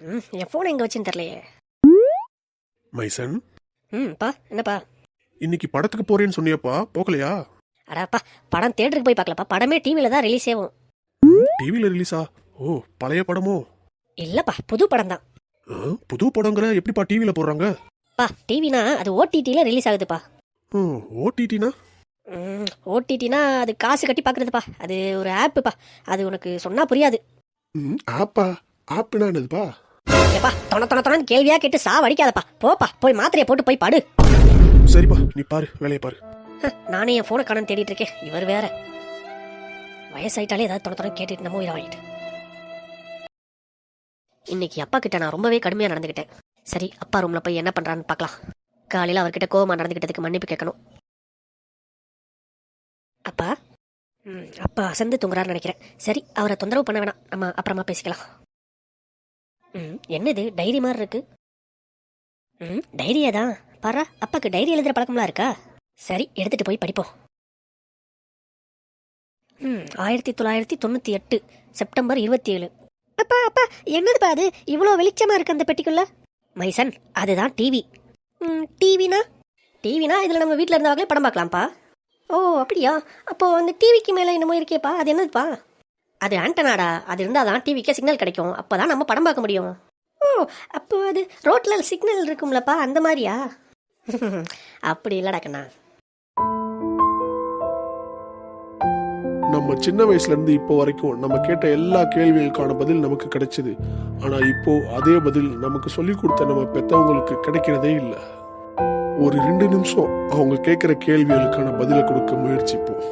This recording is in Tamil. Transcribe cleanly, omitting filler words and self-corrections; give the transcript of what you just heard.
என் ஃபோனை எங்கே வச்சுன்னு தெரியலையே. மைசன், பா என்னப்பா? இன்னைக்கு படத்துக்கு போறேன்னு சொன்னியப்பா, போகலையா? அடாப்பா, படம் தேட்டருக்கு போய் பார்க்கலப்பா, படமே டிவியில் தான் ரிலீஸ் ஆகும். டிவில ரிலீஸா? ஓ, பழைய படமோ? இல்லப்பா, புது படம் தான். புது படங்கிற எப்படிப்பா டிவில போடுறாங்க? பா, டிவினா அது ஓடிடியில் ரிலீஸ் ஆகுதுப்பா. ஓடிடினா? ஓடிடினா அது காசு கட்டி பார்க்குறதுப்பா, அது ஒரு ஆப்புப்பா, அது உனக்கு சொன்னா புரியாது. ஆப்பா? ஆப்புனா என்னதுப்பா? ஏப்பா, தொண கேள்வியா கேட்டு சாவடிக்காதப்பா, போப்பா, போய் மாத்திரையை போட்டு போய் பாடு. சரிப்பா, நீ பாரு, வேலையை பாரு. நானே என் ஃபோனை காணன்னு தேடிட்டு இருக்கேன், இவர் வேற வயசாயிட்டாலே ஏதாவது தொண கேட்டுட்டு நம்ம உயிரை வாங்கிட்டு. இன்னைக்கு அப்பா கிட்ட நான் ரொம்பவே கடுமையாக நடந்துக்கிட்டேன். சரி, அப்பா ரூம்ல போய் என்ன பண்றான்னு பார்க்கலாம். காலையில் அவர்கிட்ட கோவமா நடந்துக்கிட்டதுக்கு மன்னிப்பு கேட்கணும். அப்பா அப்பா அசந்து தூங்குறாருன்னு நினைக்கிறேன். சரி, அவரை தொந்தரவு பண்ண வேணாம், நம்ம அப்புறமா பேசிக்கலாம். என்னது டைரி மாதிரி இருக்கு? டைரியா தான் பாரா, அப்பாக்கு டைரி எழுதுற பழக்கம்லாம் இருக்கா? சரி, எடுத்துட்டு போய் படிப்போம். 1998 செப்டம்பர் 27. அப்பா அப்பா, என்னதுப்பா அது இவ்வளோ வெளிச்சமா இருக்கு அந்த பெட்டிக்குள்ள? மைசன், அதுதான் டிவி. டிவினா? டிவினா இதில் நம்ம வீட்டில் இருந்தவங்களே படம் பார்க்கலாம்ப்பா. ஓ அப்படியா? அப்போ அந்த டிவிக்கு மேலே என்னமோ இருக்கேப்பா, அது என்னதுப்பா? அது ஆண்டனாடா, அது இருந்தால் தான் டிவிக்கே சிக்னல் கிடைக்கும், அப்போ தான் நம்ம படம் பார்க்க முடியும். ஓ, அப்போ அது ரோட்டில் சிக்னல் இருக்கும்லப்பா, அந்த மாதிரியா? அப்படி இல்லடா கண்ணா. நம்ம சின்ன வயசுல இருந்து இப்போ வரைக்கும் நம்ம கேட்ட எல்லா கேள்விகளுக்கான பதில் நமக்கு கிடைச்சது. ஆனா இப்போ அதே பதில் நமக்கு சொல்லி கொடுத்த நம்ம பெத்தவங்களுக்கு கிடைக்கிறதே இல்லை. ஒரு 2 நிமிஷம் அவங்க கேட்கிற கேள்விகளுக்கான பதிலை கொடுக்க முயற்சிப்போம்.